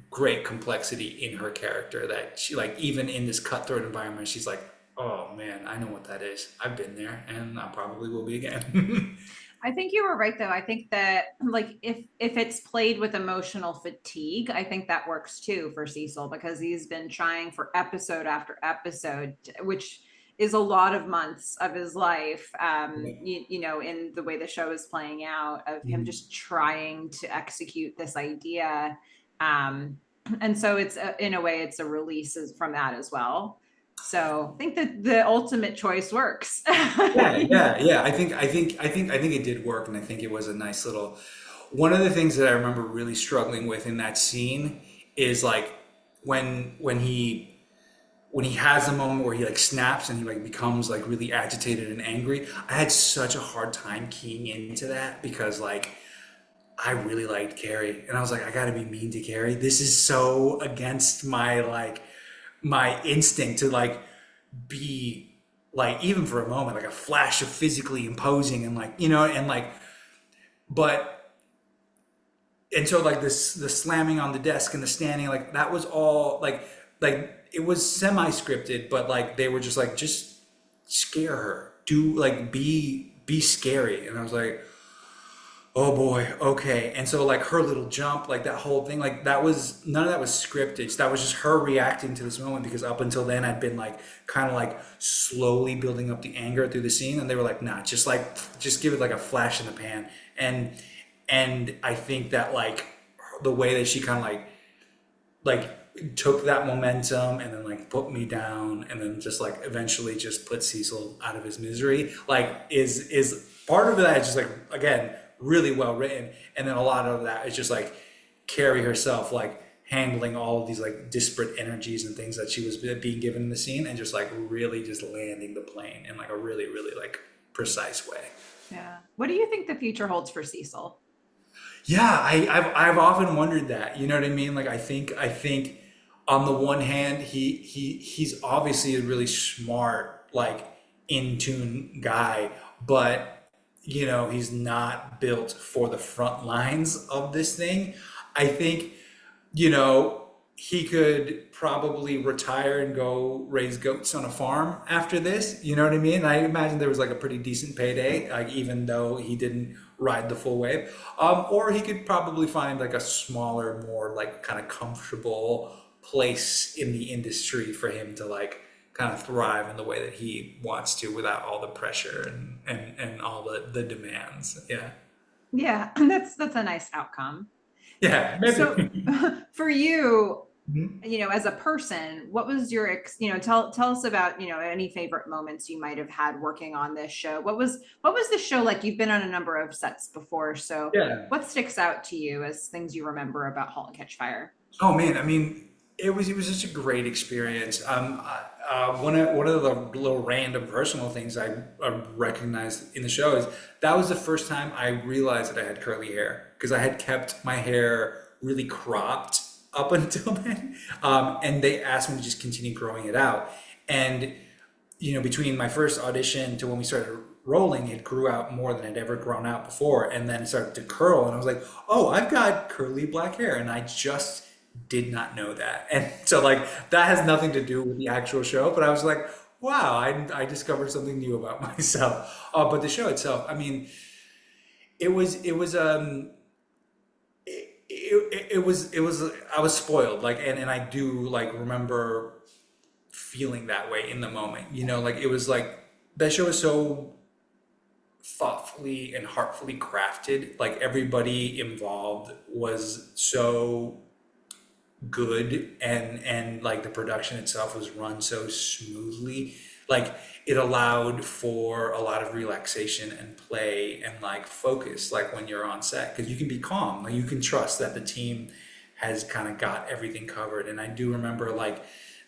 great complexity in her character that she, like, even in this cutthroat environment, she's like, oh man, I know what that is. I've been there, and I probably will be again. I think you were right though. I think that like if it's played with emotional fatigue, I think that works too for Cecil because he's been trying for episode after episode, which is a lot of months of his life. In the way the show is playing out, of him just trying to execute this idea. Um, and so in a way, it's a release from that as well. So I think that the ultimate choice works. Yeah, yeah, yeah. I think it did work, and I think it was a nice little. One of the things that I remember really struggling with in that scene is like when he has a moment where he like snaps and he like becomes like really agitated and angry. I had such a hard time keying into that because like I really liked Carrie, and I was like, I gotta be mean to Carrie. This is so against my instinct to like be like, even for a moment, like a flash of physically imposing and like, and like, but and so like this the slamming on the desk and the standing, like that was all like it was semi scripted, but like they were just like, just scare her, do like be scary. And I was like, oh boy, okay. And so like her little jump, like that whole thing, like that was, none of that was scripted. That was just her reacting to this moment, because up until then I'd been like kind of like slowly building up the anger through the scene, and they were like, nah, just give it like a flash in the pan. And I think that like the way that she kind of like took that momentum and then like put me down, and then just like eventually just put Cecil out of his misery, like is part of that is just like, again, really well written, and then a lot of that is just like Carrie herself like handling all of these like disparate energies and things that she was being given in the scene, and just like really just landing the plane in like a really really like precise way. Yeah. What do you think the future holds for Cecil? Yeah, I've often wondered that. You know what I mean? Like I think on the one hand, he's obviously a really smart, like in tune guy, but he's not built for the front lines of this thing. I think he could probably retire and go raise goats on a farm after this. You know what I mean? I imagine there was like a pretty decent payday, like even though he didn't ride the full wave. Or he could probably find like a smaller, more like kind of comfortable place in the industry for him to like kind of thrive in the way that he wants to, without all the pressure and all the demands. Yeah. Yeah, that's a nice outcome. Yeah, So maybe. for you, Mhm. as a person, what was your tell us about, any favorite moments you might have had working on this show. What was the show like? You've been on a number of sets before, so Yeah. what sticks out to you as things you remember about Halt and Catch Fire? Oh man, I mean, it was such a great experience. One of the little random personal things I recognized in the show is that was the first time I realized that I had curly hair, because I had kept my hair really cropped up until then, and they asked me to just continue growing it out. And between my first audition to when we started rolling, it grew out more than it ever grown out before, and then it started to curl, and I was like, oh, I've got curly black hair, and I just did not know that. And so like that has nothing to do with the actual show, but I was like, wow, I discovered something new about myself. But the show itself, I mean, it was I was spoiled, like, and I do like remember feeling that way in the moment. Like it was like that show is so thoughtfully and heartfully crafted. Like everybody involved was so good, and like the production itself was run so smoothly, like it allowed for a lot of relaxation and play and like focus, like when you're on set, because you can be calm, like you can trust that the team has kind of got everything covered. And I do remember like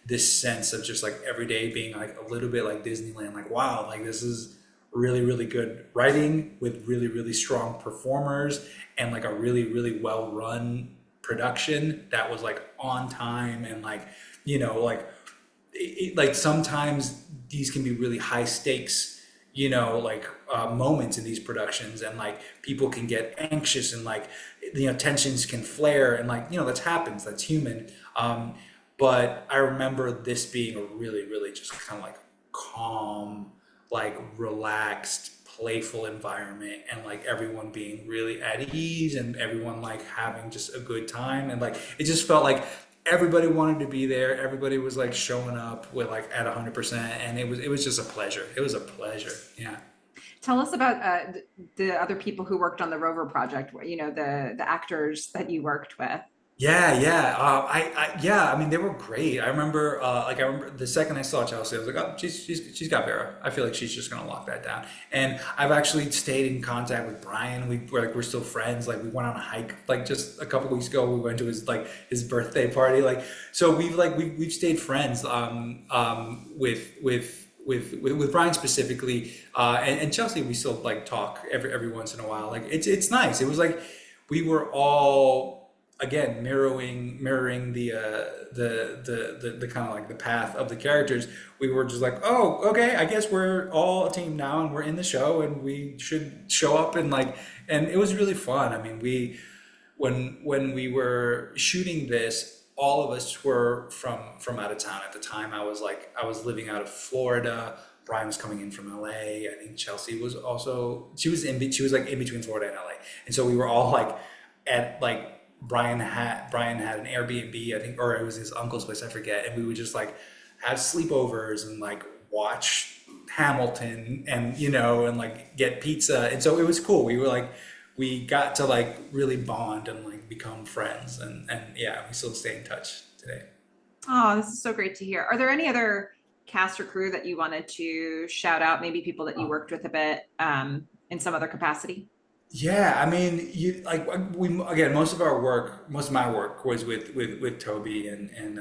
this sense of just like every day being like a little bit like Disneyland, like wow, like this is really really good writing with really really strong performers, and like a really really well run production that was like on time, and like like like sometimes these can be really high stakes, like moments in these productions, and like people can get anxious, and like tensions can flare, and like that happens, that's human. But I remember this being a really, really just kind of like calm, like relaxed, playful environment, and like everyone being really at ease, and everyone like having just a good time, and like it just felt like everybody wanted to be there. Everybody was like showing up with like at 100%, and it was just a pleasure. It was a pleasure. Yeah. Tell us about the other people who worked on the Rover project, the actors that you worked with. Yeah, yeah. Yeah. I mean, they were great. I remember the second I saw Chelsea, I was like, oh, she's got Vera. I feel like she's just gonna lock that down. And I've actually stayed in contact with Brian. We're still friends. Like we went on a hike like just a couple weeks ago. We went to his birthday party. Like so we've stayed friends. With Brian specifically, and Chelsea, we still like talk every once in a while. Like it's nice. It was like we were all again mirroring the kind of like the path of the characters. We were just like, oh, okay, I guess we're all a team now, and we're in the show, and we should show up, and like, and it was really fun. I mean, when we were shooting this, all of us were from out of town at the time. I was living out of Florida. Brian was coming in from LA. I think Chelsea was also, she was like in between Florida and LA. And so we were all like at like Brian had an Airbnb, I think, or it was his uncle's place, I forget. And we would just like have sleepovers and like watch Hamilton, and and like get pizza. And so it was cool. We got to like really bond and like become friends, and yeah, we still stay in touch today. Oh, this is so great to hear. Are there any other cast or crew that you wanted to shout out? Maybe people that you worked with a bit in some other capacity? Yeah, I mean, you like we again. Most of my work was with Toby and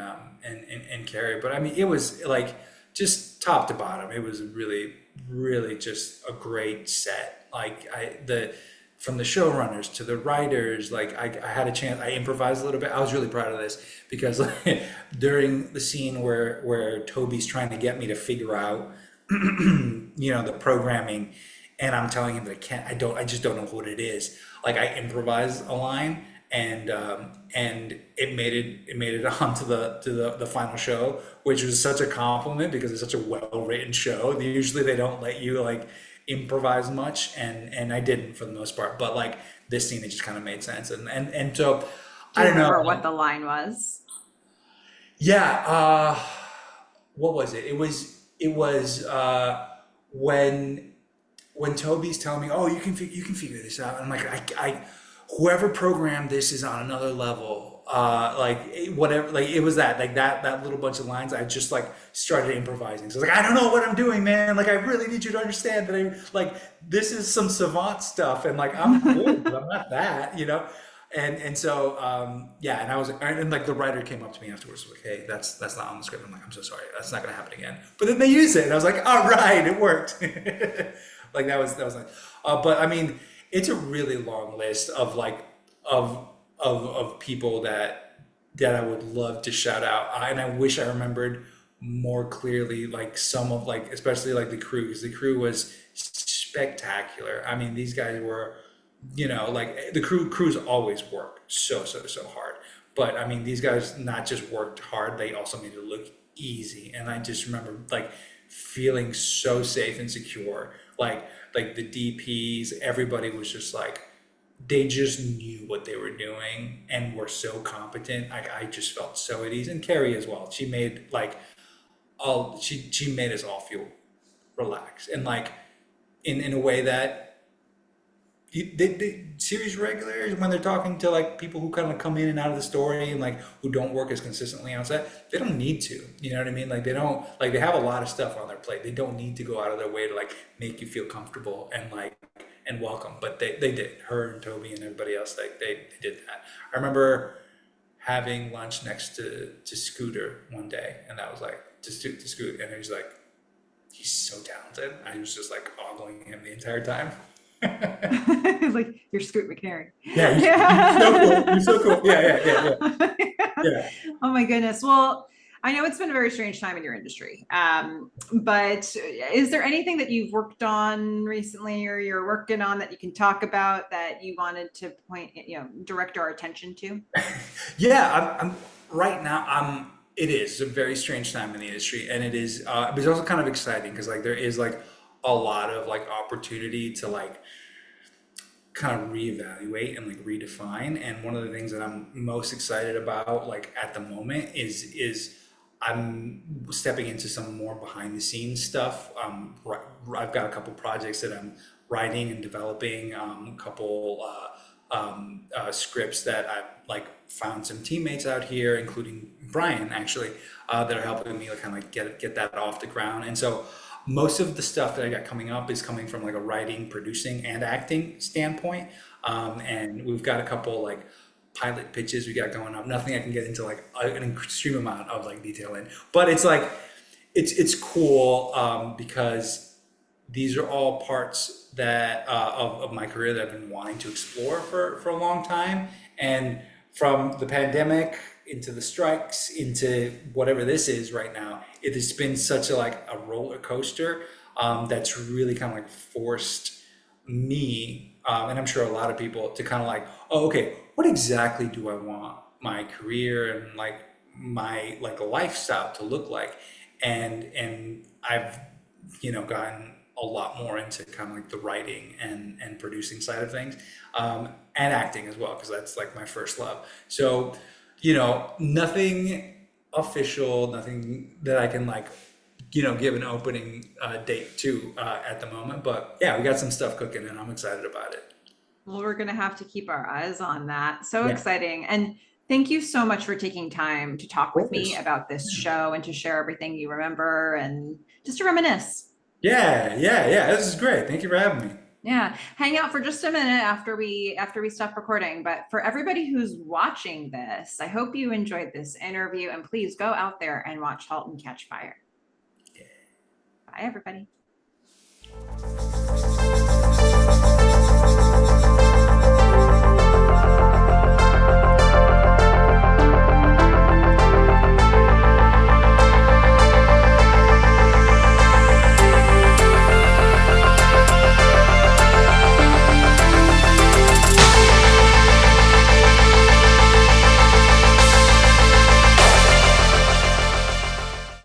Carrie. But I mean, it was like just top to bottom. It was really, really just a great set. Like the from the showrunners to the writers, like I had a chance. I improvised a little bit. I was really proud of this because like, during the scene where Toby's trying to get me to figure out, the programming, and I'm telling him that I just don't know what it is. Like I improvised a line, and it onto the final show, which was such a compliment because it's such a well written show. Usually they don't let you like improvise much, and I didn't for the most part. But like this scene, it just kind of made sense, and so Do I you don't know. remember what the line was? Yeah, what was it? It was when Toby's telling me, "Oh, you can figure this out." I'm like, whoever programmed this is on another level. Whatever, like it was that little bunch of lines. I just like started improvising. So I was like, I don't know what I'm doing, man. Like I really need you to understand that this is some savant stuff, and like I'm good, but I'm not that. And so yeah, and like the writer came up to me afterwards, like, hey, that's not on the script. I'm like, I'm so sorry, that's not gonna happen again. But then they used it, and I was like, all right, it worked. Like that was like, but I mean, it's a really long list of like of people that I would love to shout out, and I wish I remembered more clearly, like some of like especially like the crew, because the crew was spectacular. I mean, these guys were, like the crews always work so hard, but I mean, these guys not just worked hard, they also made it look easy. And I just remember like feeling so safe and secure, like the DPs, everybody was just like, they just knew what they were doing and were so competent. I just felt so at ease. And Carrie as well, she made like she made us all feel relaxed, and like in a way that the series regulars, when they're talking to like people who kind of come in and out of the story, and like who don't work as consistently on set, they don't need to, you know what I mean? Like they don't, like they have a lot of stuff on their plate. They don't need to go out of their way to like make you feel comfortable and like and welcome. But they did. Her and Toby and everybody else, like they did that. I remember having lunch next to Scooter one day, and that was like to Scoot, and he was like, he's so talented. I was just like ogling him the entire time. It's like you're Scoot McNairy. Yeah, you're so cool. You're so cool. Yeah. Yeah. Oh my goodness. Well, I know it's been a very strange time in your industry, but is there anything that you've worked on recently or you're working on that you can talk about that you wanted to direct our attention to? Yeah, I'm right now. It is a very strange time in the industry, and it is. But it's also kind of exciting because like there is like a lot of like opportunity to like kind of reevaluate and like redefine. And one of the things that I'm most excited about, like at the moment, is I'm stepping into some more behind the scenes stuff. I've got a couple projects that I'm writing and developing, a couple scripts that I've like found some teammates out here, including Brian actually, that are helping me like kind of like get that off the ground. And so most of the stuff that I got coming up is coming from like a writing, producing, and acting standpoint. And we've got a couple like pilot pitches we got going up. Nothing I can get into like an extreme amount of like detail in, but it's like it's cool because these are all parts that of my career that I've been wanting to explore for a long time. And from the pandemic into the strikes into whatever this is right now, it has been such a like a roller coaster that's really kind of like forced me, and I'm sure a lot of people, to kind of like, oh, okay, what exactly do I want my career and like my like lifestyle to look like? And I've gotten a lot more into kind of like the writing and producing side of things, and acting as well because that's like my first love. So nothing official, nothing that I can like give an opening date to at the moment. But yeah, we got some stuff cooking and I'm excited about it. Well, we're going to have to keep our eyes on that. So Yeah, exciting. And thank you so much for taking time to talk of with me course. about this show and to share everything you remember and just to reminisce. Yeah. This is great. Thank you for having me. Yeah, hang out for just a minute after we stop recording. But for everybody who's watching this, I hope you enjoyed this interview and please go out there and watch Halt and Catch Fire. Bye, everybody.